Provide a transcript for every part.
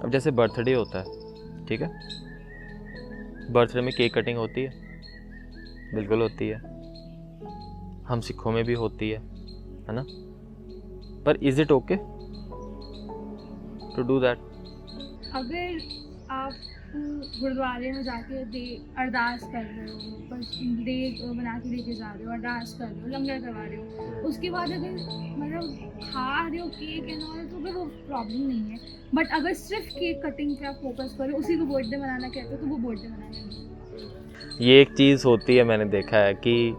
अब जैसे बर्थडे होता है, ठीक है, बर्थडे में केक कटिंग होती है, बिल्कुल होती है, हम सिखों में भी होती है ना, पर is it okay to do that? अगर आप गुरुद्वारे में जाके अरदास कर रहे हो, बस देग बना के लेके जा रहे हो, अरदास कर रहे हो, लंगर करवा रहे हो, उसके बाद अगर मतलब खा रहे हो केक एंड ऑल, तो फिर वो प्रॉब्लम नहीं है। बट अगर सिर्फ केक कटिंग पे आप फोकस करो, उसी को बर्थडे मनाना कहते हो, तो वो बर्थडे मनाना नहीं। ये एक चीज़ होती है, मैंने देखा है कि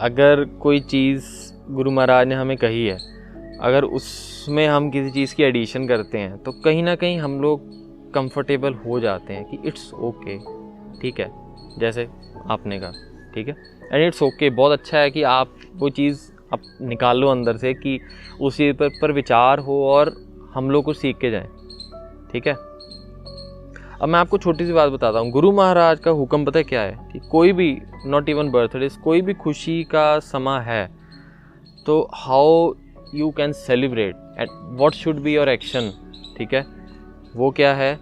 अगर कोई चीज़ गुरु महाराज ने हमें कही है, अगर उसमें हम किसी चीज़ की एडिशन करते हैं तो कहीं ना कहीं हम लोग कंफर्टेबल हो जाते हैं कि इट्स ओके, ठीक है, जैसे आपने कहा, ठीक है, एंड इट्स ओके, बहुत अच्छा है कि आप वो चीज़ आप निकाल लो अंदर से कि उस चीज़ पर विचार हो और हम लोग कुछ सीख के जाएं, ठीक है। अब मैं आपको छोटी सी बात बताता हूँ, गुरु महाराज का हुक्म पता है क्या है कि कोई भी, नॉट इवन बर्थडे, कोई भी खुशी का समा है तो how you can celebrate and what should be your action, ठीक है, वो क्या है,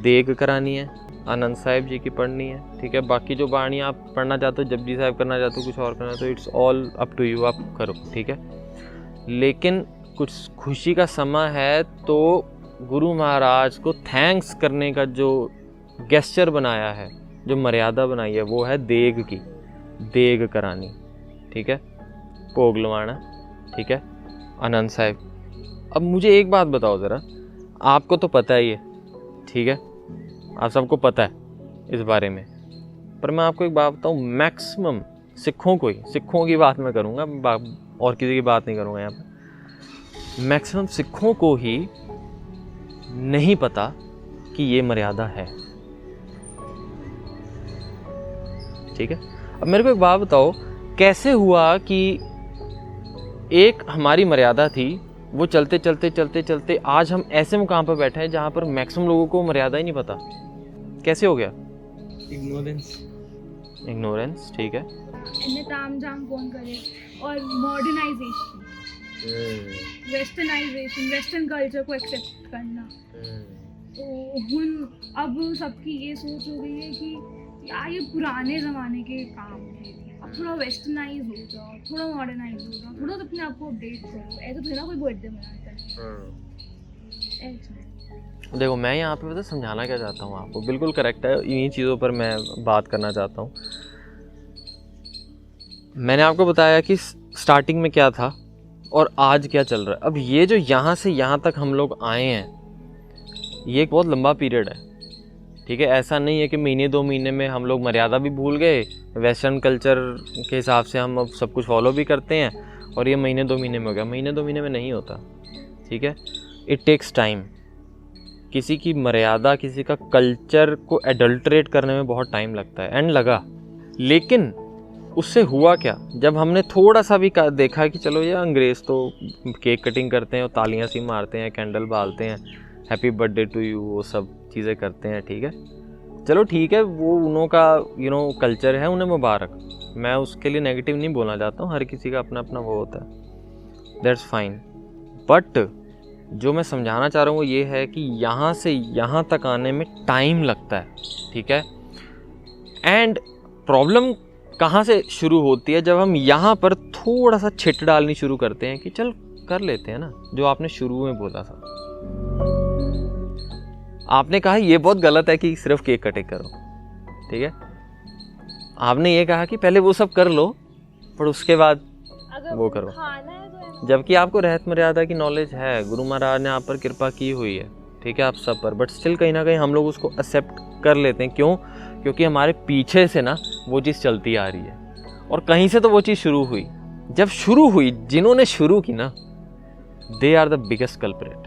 देग करानी है, आनंद साहिब जी की पढ़नी है, ठीक है, बाकी जो बाणी आप पढ़ना चाहते हो, जपजी साहिब करना चाहते हो, कुछ और करना, तो it's all up to you, आप करो, ठीक है। लेकिन कुछ खुशी का समय है तो गुरु महाराज को थैंक्स करने का जो गेस्चर बनाया है, जो मर्यादा बनाई है, वो है देग की, देग करानी, ठीक है, भोग लवाना, ठीक है, आनंद साहिब। अब मुझे एक बात बताओ ज़रा, आपको तो पता ही है, ठीक है, आप सबको पता है इस बारे में, पर मैं आपको एक बात बताऊँ, मैक्सिमम सिखों को ही, सिखों की बात मैं करूँगा, और किसी की बात नहीं करूँगा यहाँ पर, मैक्सिमम सिखों को ही नहीं पता कि ये मर्यादा है, ठीक है। अब मेरे को एक बात बताओ, कैसे हुआ कि एक हमारी मर्यादा थी, वो चलते चलते चलते चलते आज हम ऐसे मुकाम पर बैठे हैं जहाँ पर मैक्सिमम लोगों को मर्यादा ही नहीं पता, कैसे हो गया? इग्नोरेंस, ठीक है। इन्हें ताम झाम कौन करे, और मॉडर्नाइजेशन, वेस्टर्नाइजेशन, वेस्टर्न कल्चर को एक्सेप्ट करना, तो अब सबकी ये सोच हो गई है कि यार ये पुराने ज़माने के काम थे, अब थोड़ा वेस्टर्नाइज हो जाओ, थोड़ा मॉडर्नाइज हो जाओ, थोड़ा तो अपने आप को अपडेट करो, ऐसा तो है ना कोई बर्थडे मनाता है। देखो मैं यहाँ पे पता समझाना क्या चाहता हूँ आपको, बिल्कुल करेक्ट है, इन्हीं चीज़ों पर मैं बात करना चाहता हूँ। मैंने आपको बताया कि स्टार्टिंग में क्या था और आज क्या चल रहा है। अब ये जो यहाँ से यहाँ तक हम लोग आए हैं, ये एक बहुत लंबा पीरियड है, ठीक है। ऐसा नहीं है कि महीने 2 महीने में हम लोग मर्यादा भी भूल गए, वेस्टर्न कल्चर के हिसाब से हम अब सब कुछ फॉलो भी करते हैं और ये महीने 2 महीने में हो गया। महीने 2 महीने में नहीं होता, ठीक है। It takes time. किसी की मर्यादा, किसी का कल्चर को एडल्ट्रेट करने में बहुत टाइम लगता है, एंड लगा। लेकिन उससे हुआ क्या, जब हमने थोड़ा सा भी देखा कि चलो ये अंग्रेज़ तो केक कटिंग करते हैं और तालियां सी मारते हैं, कैंडल बालते हैं, हैप्पी बर्थडे टू यू, वो सब चीज़ें करते हैं, ठीक है, चलो ठीक है, वो उन्हों का कल्चर है, उन्हें मुबारक, मैं उसके लिए नेगेटिव नहीं बोलना चाहता हूँ, हर किसी का अपना अपना वो होता है, दैट्स फाइन। बट जो मैं समझाना चाह रहा हूँ वो ये है कि यहाँ से यहाँ तक आने में टाइम लगता है, ठीक है। एंड प्रॉब्लम कहाँ से शुरू होती है, जब हम यहाँ पर थोड़ा सा छिट डालनी शुरू करते हैं कि चल कर लेते हैं ना, जो आपने शुरू में बोला था। आपने कहा ये बहुत गलत है कि सिर्फ केक कटिंग करो, ठीक है। आपने ये कहा कि पहले वो सब कर लो पर उसके बाद वो करो, जबकि आपको रहत मर्यादा की नॉलेज है, गुरु महाराज ने आप पर कृपा की हुई है, ठीक है, आप सब पर। बट स्टिल कहीं ना कहीं हम लोग उसको एक्सेप्ट कर लेते हैं। क्यों? क्योंकि हमारे पीछे से ना वो चीज़ चलती आ रही है और कहीं से तो वो चीज़ शुरू हुई। जब शुरू हुई, जिन्होंने शुरू की ना, they are the biggest culprit.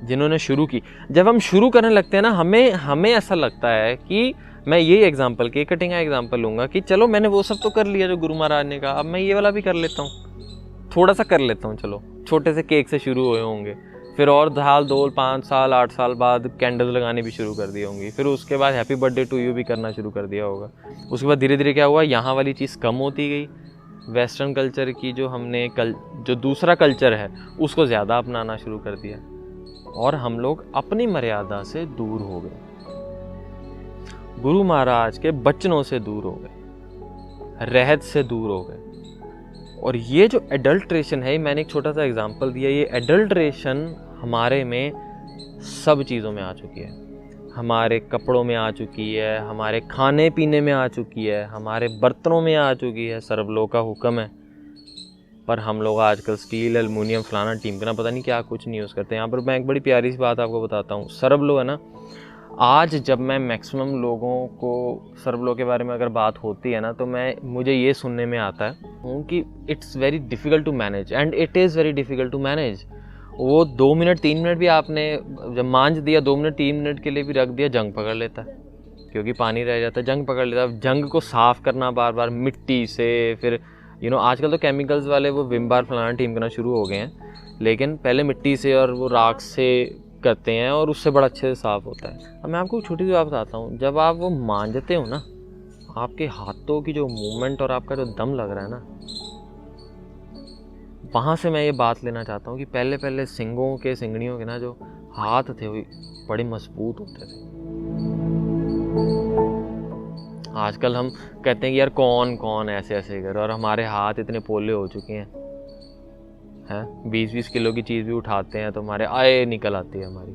जिन्होंने शुरू की, जब हम शुरू करने लगते हैं ना, हमें ऐसा लगता है कि मैं ये एग्जांपल, केक कटिंग का एग्जांपल लूँगा कि चलो मैंने वो सब तो कर लिया जो गुरु महाराज ने कहा, अब मैं ये वाला भी कर लेता हूँ, थोड़ा सा कर लेता हूँ। चलो छोटे से केक से शुरू हुए होंगे, फिर और साल 2, 5 साल, 8 साल बाद कैंडल लगाने भी शुरू कर दी होंगी, फिर उसके बाद हैप्पी बर्थडे टू यू भी करना शुरू कर दिया होगा। उसके बाद धीरे धीरे क्या हुआ, यहाँ वाली चीज़ कम होती गई, वेस्टर्न कल्चर की जो हमने जो दूसरा कल्चर है उसको ज़्यादा अपनाना शुरू कर दिया और हम लोग अपनी मर्यादा से दूर हो गए, गुरु महाराज के वचनों से दूर हो गए, रहत से दूर हो गए। और ये जो एडल्ट्रेशन है, मैंने एक छोटा सा एग्जांपल दिया, ये एडल्ट्रेशन हमारे में सब चीज़ों में आ चुकी है, हमारे कपड़ों में आ चुकी है, हमारे खाने पीने में आ चुकी है, हमारे बर्तनों में आ चुकी है। सर्वलोक का हुक्म है, पर हम लोग आजकल स्टील, एल्युमिनियम, फलाना टीमकना पता नहीं क्या कुछ नहीं यूज़ करते। यहाँ पर मैं एक बड़ी प्यारी सी बात आपको बताता हूँ। सर्वलो है ना, आज जब मैं मैक्सिमम लोगों को सर्वलो के बारे में अगर बात होती है ना, तो मुझे ये सुनने में आता है कि it's very difficult to manage, and it is very difficult to manage. वो 2 मिनट 3 मिनट भी आपने जब मांझ दिया, 2 मिनट 3 मिनट के लिए भी रख दिया, जंग पकड़ लेता है, क्योंकि पानी रह जाता है, जंग पकड़ लेता है। जंग को साफ़ करना बार बार मिट्टी से, फिर आजकल तो केमिकल्स वाले वो विम बार फलाना टीम करना शुरू हो गए हैं, लेकिन पहले मिट्टी से और वो राख से करते हैं और उससे बड़ा अच्छे से साफ़ होता है। अब मैं आपको छोटी सी बात बताता हूँ, जब आप वो मांझते हो ना, आपके हाथों की जो मूवमेंट और आपका जो दम लग रहा है ना, वहाँ से मैं ये बात लेना चाहता हूँ कि पहले सिंगड़ियों के ना जो हाथ थे वो बड़े मजबूत होते थे। आजकल हम कहते हैं कि यार कौन ऐसे करे, और हमारे हाथ इतने पोले हो चुके हैं 20-20 किलो की चीज़ भी उठाते हैं तो हमारे आए निकल आती है हमारी।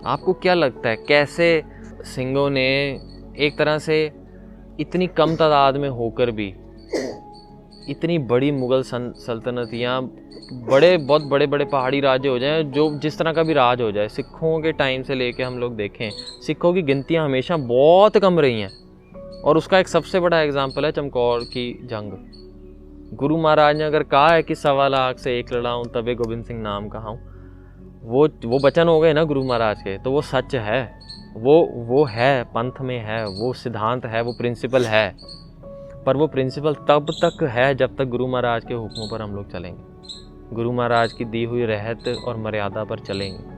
आपको क्या लगता है कैसे सिंगों ने एक तरह से इतनी कम तादाद में होकर भी इतनी बड़ी मुग़ल सल्तनत या बहुत बड़े पहाड़ी राज्य हो जाएं, जो जिस तरह का भी राज हो जाए, सिखों के टाइम से लेके हम लोग देखें, सिखों की गिनतियां हमेशा बहुत कम रही हैं। और उसका एक सबसे बड़ा एग्जाम्पल है चमकौर की जंग। गुरु महाराज ने अगर कहा है कि 1.25 लाख से 1 लड़ाऊँ तबे गोविंद सिंह नाम कहाऊँ, वो वचन हो गए ना गुरु महाराज के, तो वो सच है, वो है, पंथ में है, वो सिद्धांत है, वो प्रिंसिपल है। पर वो प्रिंसिपल तब तक है जब तक गुरु महाराज के हुक्मों पर हम लोग चलेंगे, गुरु महाराज की दी हुई रहत और मर्यादा पर चलेंगे।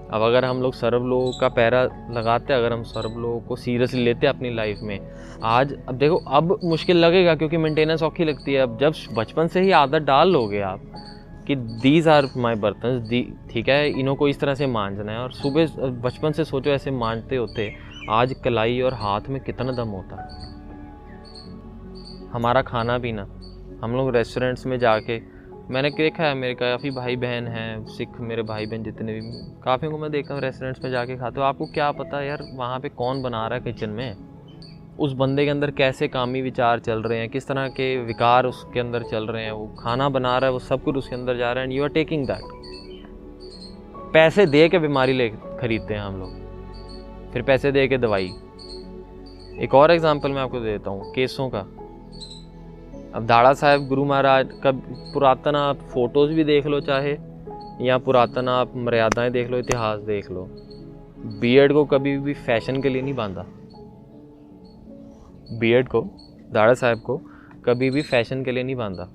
अब अगर हम लोग सर्वलोक का पैरा लगाते, अगर हम सर्वलोक को सीरियसली लेते अपनी लाइफ में, अब देखो, अब मुश्किल लगेगा क्योंकि मेंटेनेंस औखी लगती है। अब जब बचपन से ही आदत डाल लोगे आप कि दीज आर माई बर्तन, ठीक है, इन्हों को इस तरह से मांझना है, और सुबह बचपन से सोचो ऐसे मांझते होते, आज कलाई और हाथ में कितना दम होता है। हमारा खाना पीना, हम लोग रेस्टोरेंट्स में जाके, मैंने देखा है, मेरे काफ़ी भाई बहन हैं सिख, मेरे भाई बहन जितने भी, काफ़ी को मैं देखता हूँ रेस्टोरेंट्स में जाके खाते हो। आपको क्या पता यार वहाँ पे कौन बना रहा है किचन में, उस बंदे के अंदर कैसे कामी विचार चल रहे हैं, किस तरह के विकार उसके अंदर चल रहे हैं, वो खाना बना रहा है, वो सब कुछ उसके अंदर जा रहा है, and you are taking that. पैसे दे के बीमारी ले खरीदते हैं हम लोग, फिर पैसे दे के दवाई। एक और एग्जांपल मैं आपको देता हूँ केसों का। अब दाड़ा साहब गुरु महाराज का पुरातन आप फोटोज़ भी देख लो चाहे, या पुरातन आप मर्यादाएं देख लो, इतिहास देख लो, बीएड को कभी भी फैशन के लिए नहीं बांधा। बीएड को, दाड़ा साहब को कभी भी फैशन के लिए नहीं बांधा।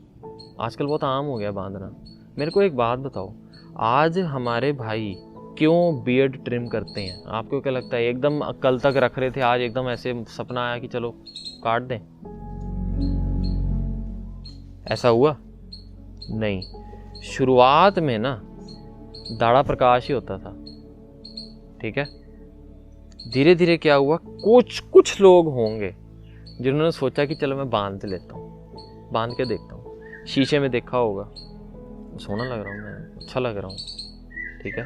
आजकल बहुत आम हो गया बांधना। मेरे को एक बात बताओ, आज हमारे भाई क्यों बीएड ट्रिम करते हैं? आपको क्या लगता है? एकदम कल तक रख रहे थे, आज एकदम ऐसे सपना आया कि चलो काट दें, ऐसा हुआ? नहीं। शुरुआत में ना दाढ़ा प्रकाश ही होता था, ठीक है। धीरे धीरे क्या हुआ, कुछ लोग होंगे जिन्होंने सोचा कि चलो मैं बांध लेता हूँ, बांध के देखता हूँ। शीशे में देखा होगा, सोना लग रहा हूँ मैं, अच्छा लग रहा हूँ, ठीक है,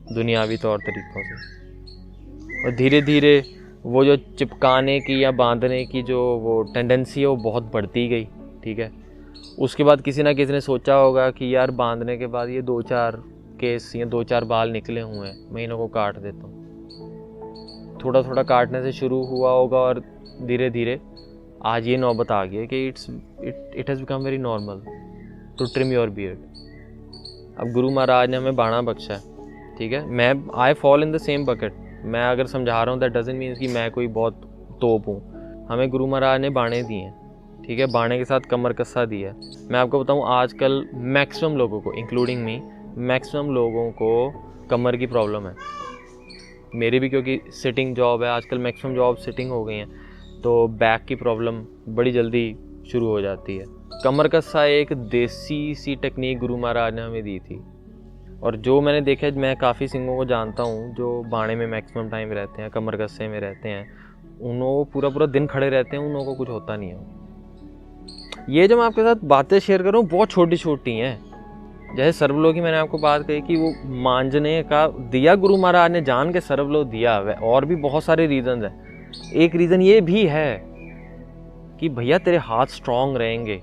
दुनियावी तौर तरीक़ों से। और धीरे धीरे वो जो चिपकाने की या बांधने की जो वो टेंडेंसी है वो बहुत बढ़ती गई, ठीक है। उसके बाद किसी ना किसी ने सोचा होगा कि यार बांधने के बाद ये 2-4 केस या 2-4 बाल निकले हुए हैं, मैं इन्हों को काट देता हूँ। थोड़ा थोड़ा काटने से शुरू हुआ होगा और धीरे धीरे आज ये नौबत आ गई है कि it has become very normal to trim your beard. अब गुरु महाराज ने हमें बाणा बख्शा है, ठीक है। I fall in the same bucket. मैं अगर समझा रहा हूँ दैट डजंट मीन कि मैं कोई बहुत तोप हूँ। हमें गुरु महाराज ने बाणे दिए हैं, ठीक है, बाणे के साथ कमर कस्सा दिया है। मैं आपको बताऊँ, आजकल मैक्सिमम लोगों को, इंक्लूडिंग मी, मैक्सिमम लोगों को कमर की प्रॉब्लम है। मेरी भी, क्योंकि सिटिंग जॉब है, आजकल मैक्सिमम जॉब सिटिंग हो गई हैं। तो बैक की प्रॉब्लम बड़ी जल्दी शुरू हो जाती है। कमर कस्सा एक देसी सी टेक्निक गुरु महाराज ने हमें दी थी, और जो मैंने देखा है, मैं काफ़ी सिंगों को जानता हूँ जो बाणे में मैक्सिमम टाइम रहते हैं, कमर कस्से में रहते हैं, उन्होंने पूरा दिन खड़े रहते हैं, उन लोगों को कुछ होता नहीं है। ये जो मैं आपके साथ बातें शेयर कर रहा हूँ बहुत छोटी छोटी हैं। जैसे सर्वलो की मैंने आपको बात कही कि वो मांझने का दिया गुरु महाराज ने, जान के सर्वलो दिया, और भी बहुत सारे रीज़न हैं। एक रीज़न ये भी है कि भैया तेरे हाथ स्ट्रांग रहेंगे,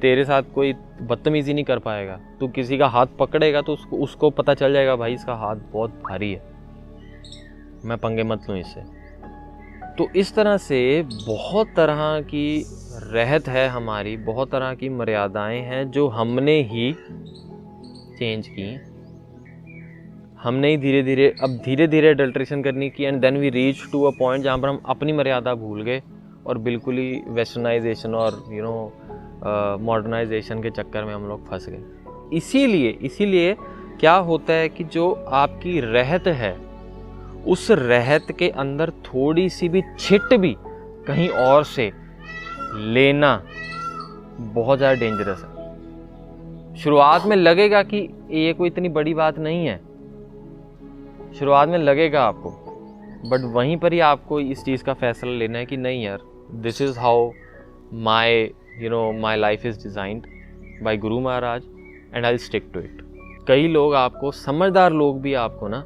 तेरे साथ कोई बदतमीजी नहीं कर पाएगा। तू किसी का हाथ पकड़ेगा तो उसको पता चल जाएगा भाई इसका हाथ बहुत भारी है, मैं पंगे मत लूँ इससे। तो इस तरह से बहुत तरह की रहत है हमारी, बहुत तरह की मर्यादाएं हैं जो हमने ही चेंज की, हमने ही धीरे धीरे अडल्ट्रेशन करनी की, and then we reach to a point जहाँ पर हम अपनी मर्यादा भूल गए और बिल्कुल ही वेस्टर्नाइजेशन और मॉडर्नाइजेशन के चक्कर में हम लोग फंस गए। इसीलिए क्या होता है कि जो आपकी रहत है, उस रहत के अंदर थोड़ी सी भी छिट भी कहीं और से लेना बहुत ज़्यादा डेंजरस है। शुरुआत में लगेगा कि ये कोई इतनी बड़ी बात नहीं है, शुरुआत में लगेगा आपको, बट वहीं पर ही आपको इस चीज़ का फैसला लेना है कि नहीं यार, this is how my life is designed by Guru Maharaj and I stick to it. कई लोग आपको, समझदार लोग भी आपको ना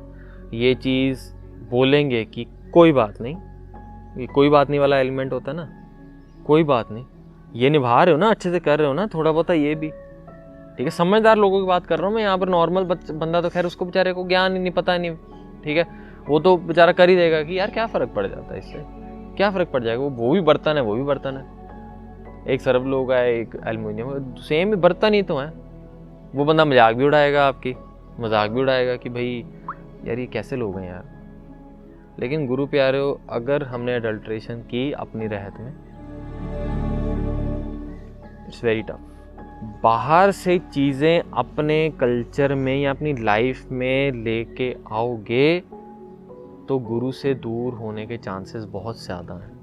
ये चीज़ बोलेंगे कि कोई बात नहीं, ये कोई बात नहीं वाला एलिमेंट होता है ना, कोई बात नहीं, ये निभा रहे हो ना, अच्छे से कर रहे हो ना, थोड़ा बहुत ये भी ठीक है। समझदार लोगों की बात कर रहा हूँ मैं यहाँ पर। नॉर्मल बंदा तो खैर उसको बेचारे को ज्ञान ही नहीं, पता नहीं, ठीक है, वो तो बेचारा कर ही देगा कि यार क्या फ़र्क पड़ जाता है इससे, क्या फ़र्क पड़ जाएगा, वो भी बर्तन है, वो भी बर्तन है, एक सर्व लोग है, एक एल्युमिनियम, सेम बर्तन ही तो है। वो बंदा मजाक भी उड़ाएगा, आपकी मजाक भी उड़ाएगा कि भाई यार ये कैसे लोग हैं यार। लेकिन गुरु प्यारे, अगर हमने अडल्ट्रेशन की अपनी रहत में, इट्स वेरी टफ। बाहर से चीज़ें अपने कल्चर में या अपनी लाइफ में लेके आओगे तो गुरु से दूर होने के चांसेस बहुत ज़्यादा हैं।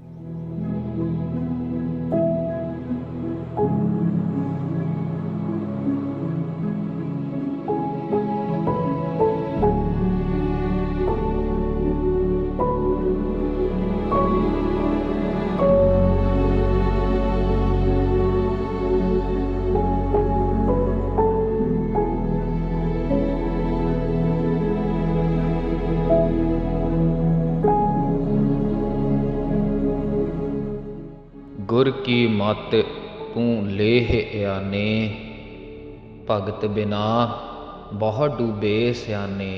गुर की मत तू लेह आने, भगत बिना बहुत डूबे स्याने।